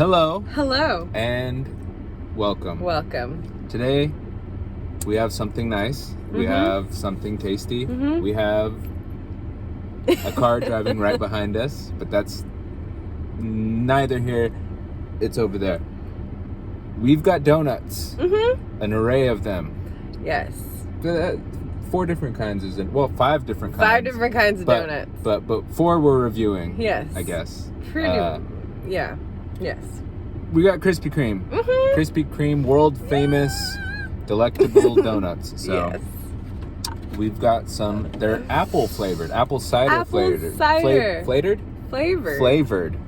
Hello. Hello. And welcome. Welcome. Today, we have something nice. We have something tasty. We have a car driving right behind us, but that's neither here. It's over there. We've got donuts. An array of them. Yes. 4 different kinds, five different kinds. 5 different kinds of donuts. But 4 we're reviewing. Yes. I guess. Pretty. Yeah. Yes. We got Krispy Kreme. Krispy Kreme, world famous, delectable donuts. So yes. we've got some. They're apple flavored, apple cider flavored. Flavored. Flavored.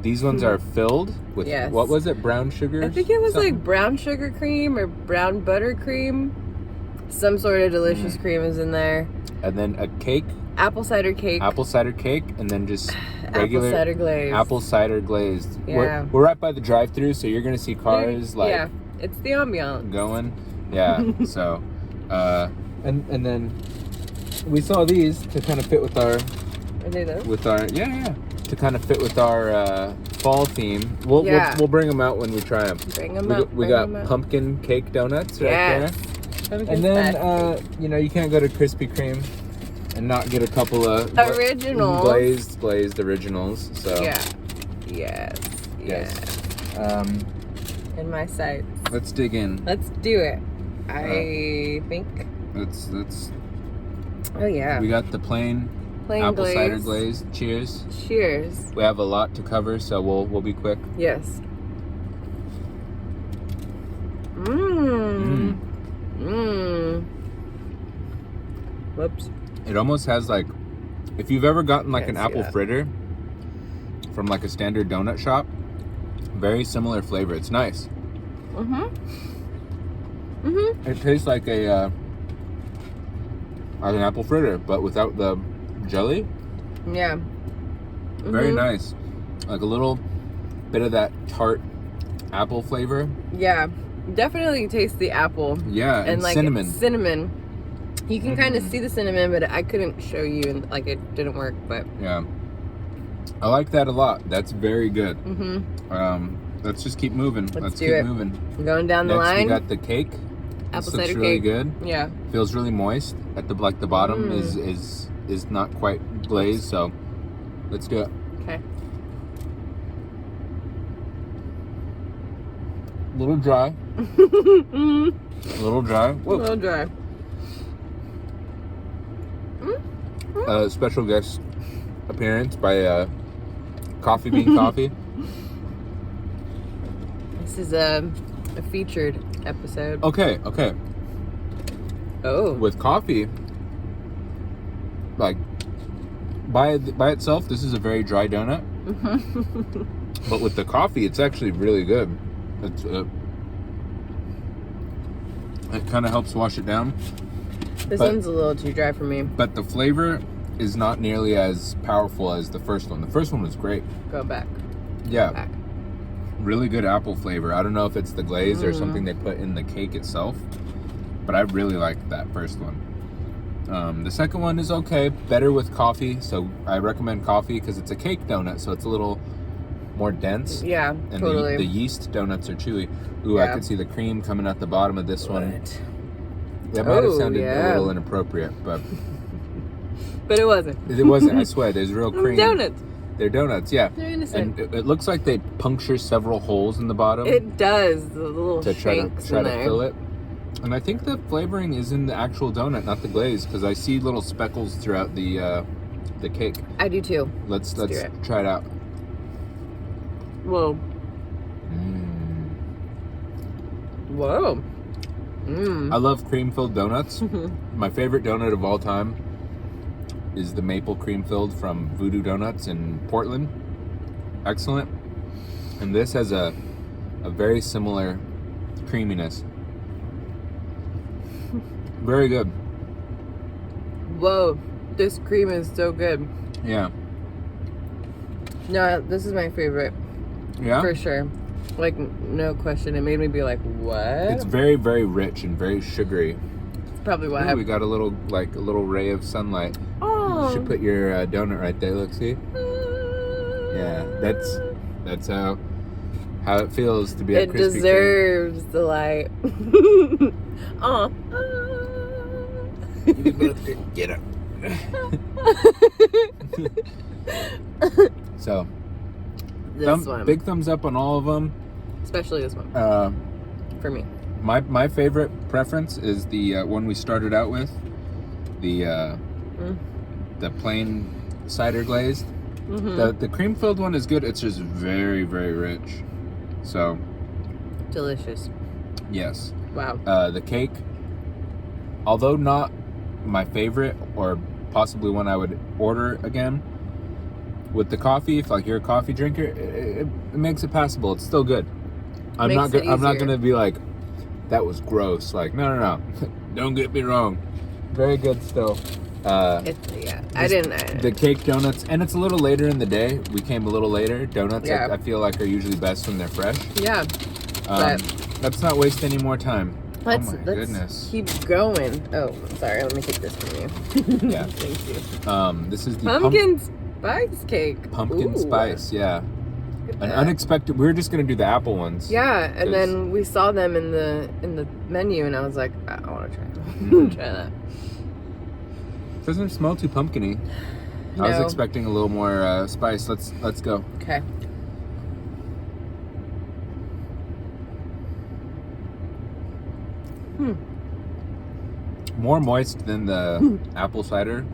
These ones are filled with what was it? Brown sugar? I think it was like brown sugar cream or brown butter cream. Some sort of delicious cream is in there. And then a cake. Apple cider cake. Apple cider cake, and then just regular apple cider glazed. Apple cider glazed. Yeah. We're right by the drive-through, so you're gonna see cars it's the ambiance going. Yeah. So, and then we saw these to kind of fit with our. Are they those? With our to kind of fit with our fall theme. We'll bring them out when we try them. Bring them out. We got pumpkin cake donuts right there. And then you can't go to Krispy Kreme and not get a couple of originals. glazed originals. So yes. In my sights. Let's dig in. Let's do it. I think. Let's. Oh yeah. We got the plain apple cider glaze. Cheers. Cheers. We have a lot to cover, so we'll be quick. Yes. Whoops. It almost has if you've ever gotten an apple fritter from a standard donut shop, very similar flavor. It's nice. It tastes like an apple fritter, but without the jelly. Yeah. Very nice. Like a little bit of that tart apple flavor. Yeah. Definitely taste the apple. Yeah, and cinnamon. Cinnamon. You can kind of see the cinnamon, but I couldn't show you, and it didn't work. But yeah, I like that a lot. That's very good. Let's just keep moving. Let's keep moving. Going down the line. We got the cake. Apple cider cake. Looks really good. Yeah. Feels really moist. At the bottom is not quite glazed. So let's do it. Okay. A little dry. A little dry. Whoa. A little dry. Special guest appearance by Coffee Bean Coffee. This is a featured episode. Okay. Oh. With coffee, by itself, this is a very dry donut. But with the coffee, it's actually really good. It's it kind of helps wash it down. This one's a little too dry for me. But the flavor is not nearly as powerful as the first one. The first one was great. Go back. Yeah. Back. Really good apple flavor. I don't know if it's the glaze or something they put in the cake itself, but I really liked that first one. The second one is okay, better with coffee, so I recommend coffee because it's a cake donut, so it's a little more dense. Yeah, and totally. The yeast donuts are chewy. Ooh, I could see the cream coming out the bottom of this one. That might have sounded a little inappropriate, but it wasn't. It wasn't. I swear, there's real cream. Donuts. They're donuts, yeah. They're innocent. And it looks like they puncture several holes in the bottom. It does. The little to try to there. fill it. And I think the flavoring is in the actual donut, not the glaze, because I see little speckles throughout the cake. I do too. Let's try it out. Whoa. Whoa. I love cream-filled donuts. My favorite donut of all time is the maple cream-filled from Voodoo Donuts in Portland. Excellent. And this has a very similar creaminess. Very good. Whoa. This cream is so good. Yeah. No, this is my favorite. Yeah? For sure. No question. It made me be like, what? It's very, very rich and very sugary. That's probably why. We got a little ray of sunlight. Oh. You should put your donut right there. Look, see? Yeah, That's how it feels to be at It Krispy deserves the light. Aw. Kreme. Get up. So, This one. big thumbs up on all of them. Especially this one. For me. My favorite preference is the one we started out with. The plain cider glazed. Mm-hmm. The cream filled one is good. It's just very, very rich. So Delicious. yes. Wow. The cake, although not my favorite or possibly one I would order again, with the coffee, if like you're a coffee drinker, it makes it passable. It's still good. I'm not gonna be like, that was gross. Like, no. Don't get me wrong. Very good still. The cake donuts, and it's a little later in the day. We came a little later. Donuts, Yeah. I feel like, are usually best when they're fresh. Yeah. But let's not waste any more time. let's Goodness. keep going. Oh, sorry. Let me take this from you. Yeah. Thank you. This is the Pumpkin spice cake. pumpkin Ooh. spice. Yeah. Look at An that. unexpected. We were just gonna do the apple ones. Yeah, and 'cause- then we saw them in the menu, and I was like, I want to try them. Try that. Doesn't smell too pumpkiny. I was No. expecting a little more spice. Let's go. Okay. More moist than the apple cider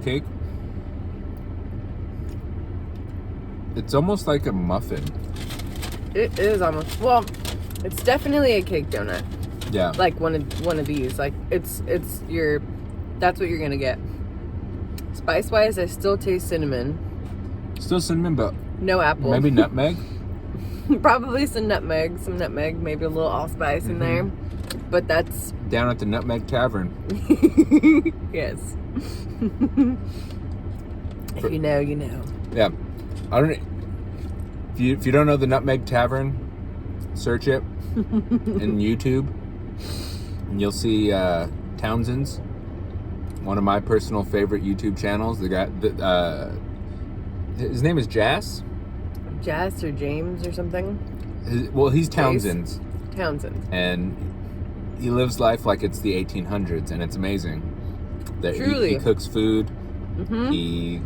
cake. It's almost like a muffin. It is almost, well, it's definitely a cake donut. Yeah. Like one of these. Like it's that's what you're gonna get. Spice wise, I still taste cinnamon. Still cinnamon, but No apple. maybe nutmeg. Probably some nutmeg, maybe a little allspice in there. But that's Down at the Nutmeg Tavern. yes. If you know, you know. Yeah. I don't. If you don't know the Nutmeg Tavern, search it in YouTube, and you'll see Townsend's, one of my personal favorite YouTube channels. The guy, his name is Jas. Jas or James or something. He's Townsend's, Townsend. and he lives life like it's the 1800s, and it's amazing. That Truly. he cooks food. Mm-hmm. He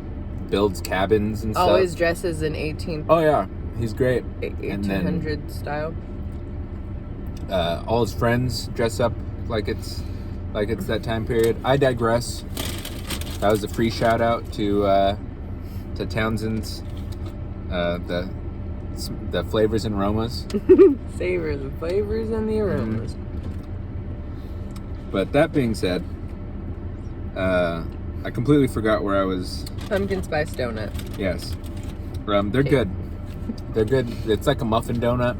builds cabins and stuff. Always dresses in 1800 Oh yeah, he's great. And then style. all his friends dress up like it's that time period. I digress. That was a free shout out to Townsend's, the flavors and aromas. Savors, the flavors, and the aromas. But that being said, I completely forgot where I was. Pumpkin spice donut. Yes, they're good. They're good. It's like a muffin donut.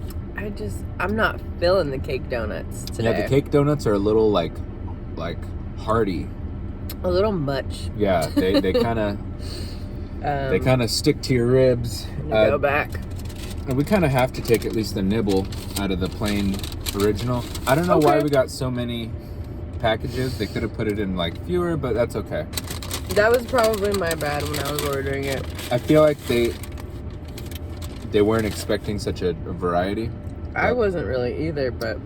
I'm not feeling the cake donuts today. Yeah, the cake donuts are a little like hearty. A little much. Yeah, they kind of stick to your ribs. Go back. And we kind of have to take at least a nibble out of the plain original. I don't know why we got so many packages. They could have put it in like fewer, but that's okay. That was probably my bad when I was ordering it. I feel like they weren't expecting such a variety. I wasn't really either, but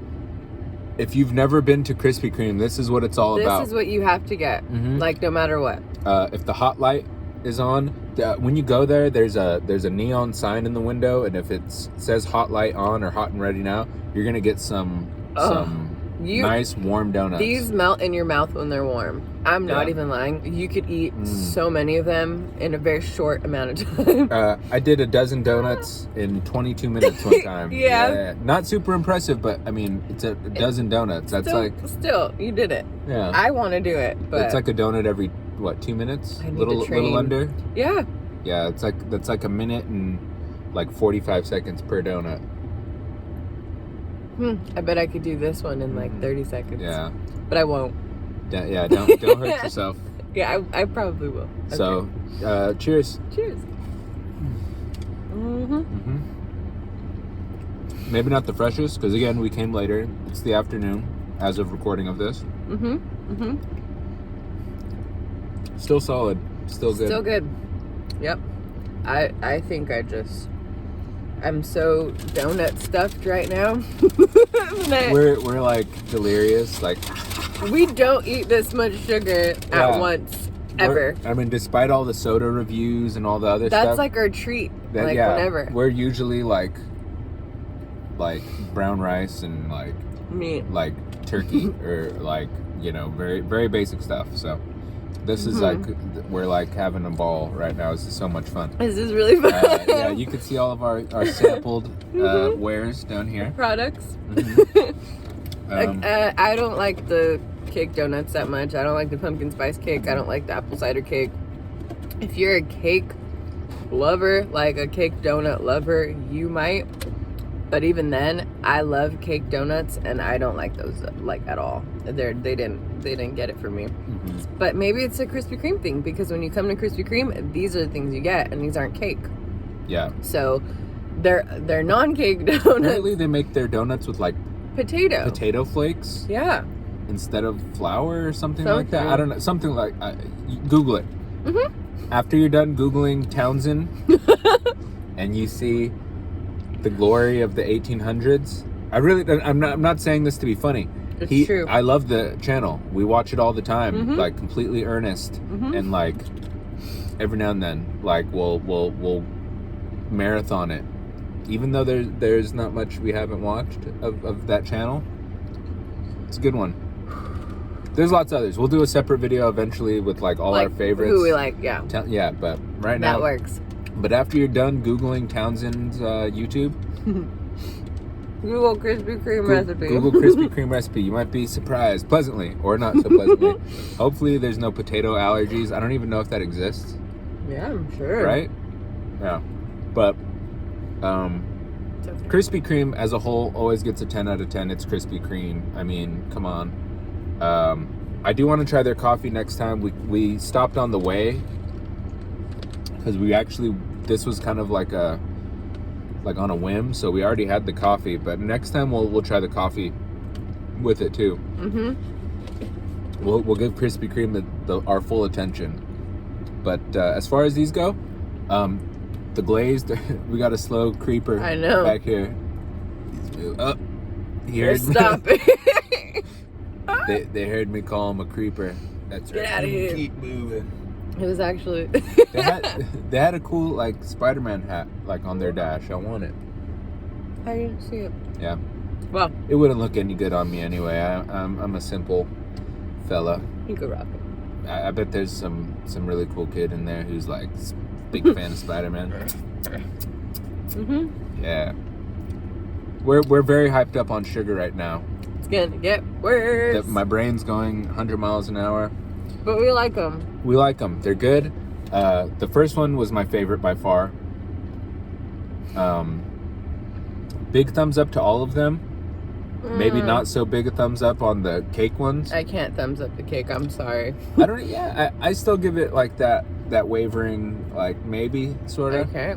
if you've never been to Krispy Kreme, this is what it's all about. this is what you have to get. Mhm. Like no matter what. If the hot light is on, when you go there, there's a neon sign in the window, and if it says hot light on or hot and ready now, you're gonna get some nice warm donuts. These melt in your mouth when they're warm. I'm not Yeah. even lying. You could eat so many of them in a very short amount of time. I did a dozen donuts in 22 minutes one time. Yeah. Not super impressive, but I mean, it's a dozen donuts. That's still, you did it. yeah. I want to do it, but It's like a donut every 2 minutes? I need Little to train. under. yeah. Yeah, that's like a minute and like 45 seconds per donut. I bet I could do this one in like 30 seconds. Yeah. But I won't. Yeah, don't hurt yourself. Yeah, I probably will. Okay. So, cheers. Cheers. Maybe not the freshest, because again, we came later. It's the afternoon as of recording of this. Still solid. Still good. Still good. Yep. I think I just I'm so donut stuffed right now. We're like delirious. Like, we don't eat this much sugar at once, ever. I mean, despite all the soda reviews and all the other stuff. That's like our treat. Whenever. We're usually like brown rice and like meat, like turkey or like, you know, very, very basic stuff. So this is like, we're like having a ball right now. This is so much fun. This is really fun. Yeah, you can see all of our sampled wares down here. Products. I don't like the cake donuts that much. I don't like the pumpkin spice cake. I don't like the apple cider cake. If you're a cake lover, like a cake donut lover, you might. But even then, I love cake donuts, and I don't like those like at all. They didn't get it for me. But maybe it's a Krispy Kreme thing, because when you come to Krispy Kreme, these are the things you get, and these aren't cake. Yeah. So they're non-cake donuts. Apparently, they make their donuts with like potato flakes. Yeah. Instead of flour or something like that. I don't know. Something like Google it. After you're done Googling Townsend, and you see the glory of the 1800s. I'm not saying this to be funny. It's true. I love the channel. We watch it all the time, like completely earnest, and like every now and then, like we'll marathon it. Even though there's not much we haven't watched of that channel. It's a good one. There's lots of others. We'll do a separate video eventually with like all our favorites. Who we like, yeah. Yeah, but right now that works. But after you're done Googling Townsend's YouTube, Google Krispy Kreme recipe. Google Krispy Kreme recipe. You might be surprised, pleasantly or not so pleasantly. Hopefully there's no potato allergies. I don't even know if that exists. Yeah, I'm sure. Right? Yeah. But Krispy Kreme as a whole always gets a 10 out of 10. It's Krispy Kreme. I mean, come on. I do want to try their coffee next time. We stopped on the way because this was kind of like on a whim, so we already had the coffee, but next time we'll try the coffee with it too. We'll give Krispy Kreme our full attention. But as far as these go, the glazed, we got a slow creeper. I know. Back here. Oh, stop it. They heard me call him a creeper. That's right. Get out of here. Keep moving. It was actually. they had a cool like Spider-Man hat like on their dash. I want it. I didn't see it. Yeah. Well, it wouldn't look any good on me anyway. I'm a simple fella. You could rock it. I bet there's some really cool kid in there who's like big fan of Spider-Man. Yeah. We're very hyped up on sugar right now. It's gonna get worse. My brain's going 100 miles an hour. But we like them. We like them. They're good. The first one was my favorite by far. Big thumbs up to all of them. Maybe not so big a thumbs up on the cake ones. I can't thumbs up the cake. I'm sorry. I still give it like that wavering, like maybe sort of. Okay.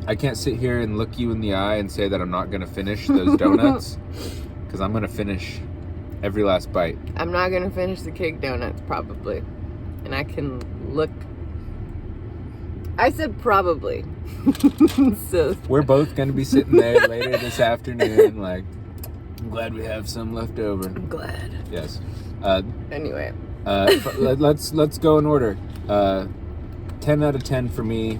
I can't sit here and look you in the eye and say that I'm not gonna finish those donuts, because I'm gonna finish every last bite. I'm not gonna finish the cake donuts probably, and I can look. I said probably. So we're both gonna be sitting there later this afternoon. Like, I'm glad we have some left over. I'm glad. Yes. Anyway. Let's go in order. 10 out of 10 for me.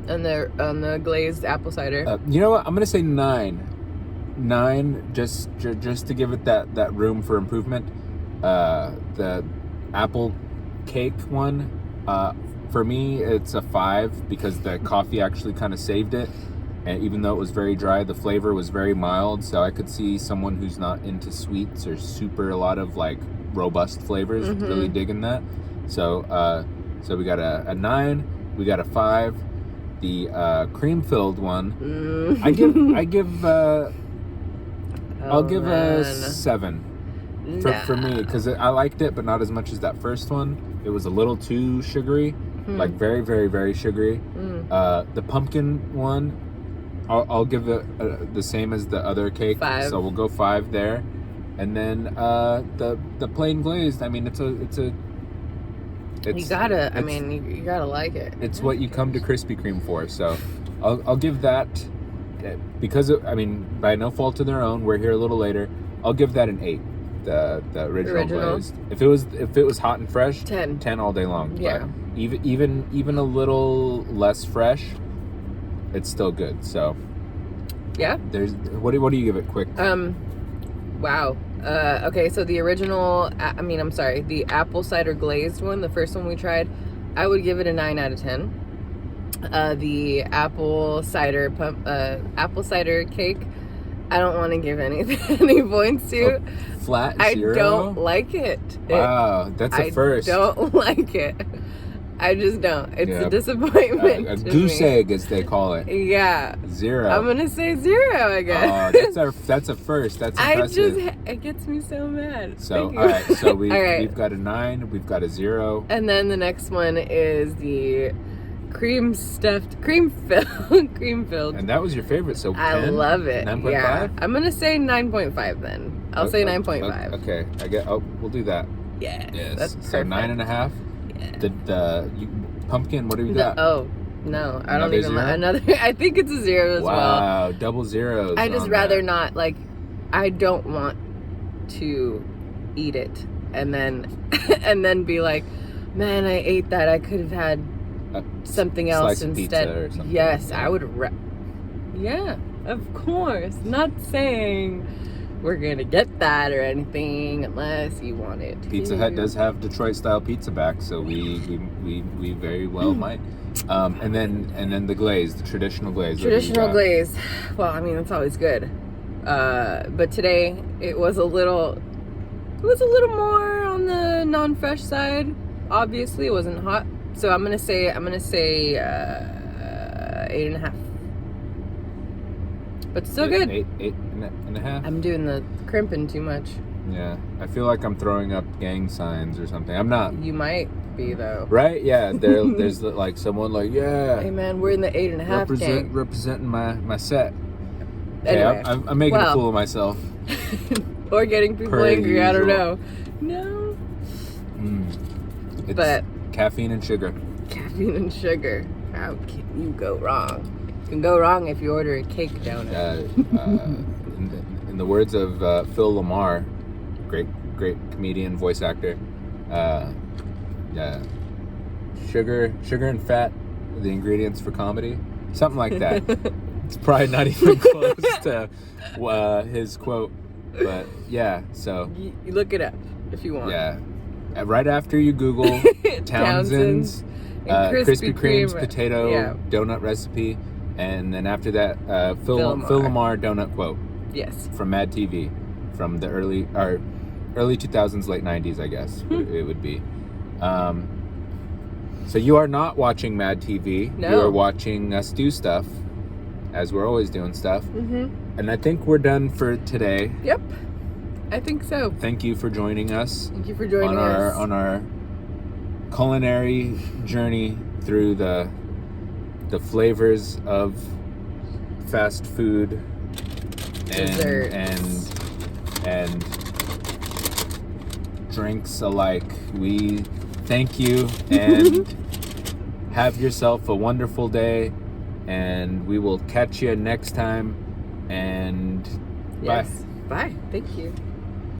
On the glazed apple cider. You know what? I'm gonna say 9. 9, just to give it that room for improvement. The apple cake one, for me, it's a 5 because the coffee actually kind of saved it. And even though it was very dry, the flavor was very mild. So I could see someone who's not into sweets or a lot of like robust flavors really digging that. So we got a 9, we got a 5. The cream filled one, I'll give a 7 for me, because I liked it, but not as much as that first one. It was a little too sugary, like very, very, very sugary. The pumpkin one, I'll give it the same as the other cake. 5. So we'll go 5 there, and then the plain glazed. I mean, it's You gotta. I mean, you gotta like it. It's what you come to Krispy Kreme for. So, I'll give that, because I mean, by no fault of their own, we're here a little later. I'll give that an 8. The original glazed. If it was hot and fresh, 10 all day long. Yeah. But even a little less fresh, it's still good. So yeah. There's what do you give it? Quick. Wow. Okay, so the original. I'm sorry. The apple cider glazed one, the first one we tried, I would give it a 9 out of 10. The apple cider cake, I don't want to give any points to. Flat 0? I don't like it. Wow, that's a first. I don't like it. I just don't. It's a disappointment. A goose egg, as they call it. Yeah. 0. I'm gonna say 0 again. That's a first. That's impressive. It gets me so mad. So all right. So we've got a 9. We've got a 0. And then the next one is the cream filled. And that was your favorite. So 10? I love it. 9.5. Yeah. I'm gonna say 9.5 then. I'll say 9.5. Okay. We'll do that. Yeah. Yes. That's so perfect. 9.5. Yeah. The pumpkin. What do we got? Oh no, I don't even. 0? Another. I think it's a 0 as well. Wow, double zeros. I just rather not. Like, I don't want to eat it and then be like, man, I ate that. I could have had something else instead. Or something. Yes, I would. Yeah, of course. Not saying we're gonna get that or anything unless you want it. Pizza Hut does have Detroit style pizza back, so we very well might. And then the glaze, the traditional glaze. Traditional glaze. Well, I mean, it's always good. But today it was a little more on the non-fresh side. Obviously, it wasn't hot, so I'm gonna say 8.5. But still good. 8.5. I'm doing the crimping too much. Yeah, I feel like I'm throwing up gang signs or something. I'm not. You might be though. Right? Yeah. There's like someone like, yeah. Hey man, we're in the 8.5 gang. Representing my set. Anyway, okay, I'm making a fool of myself. Or getting people angry. I don't know. No. But caffeine and sugar. Caffeine and sugar. How can you go wrong? You can go wrong if you order a cake donut. In the words of Phil Lamar, great comedian, voice actor, sugar and fat are the ingredients for comedy, something like that. It's probably not even close to his quote, but yeah. So you look it up if you want. Yeah, right after you Google Townsend's Krispy Kreme's potato donut recipe. And then after that, Phil Lamar donut quote. Yes. From Mad TV, from the early 2000s, late 90s, I guess it would be. So you are not watching Mad TV. No. You are watching us do stuff, as we're always doing stuff. Mm-hmm. And I think we're done for today. Yep. I think so. Thank you for joining us. Thank you for joining us on our culinary journey through the flavors of fast food and drinks alike. We thank you and have yourself a wonderful day, and we will catch you next time, and yes. Bye. Thank you.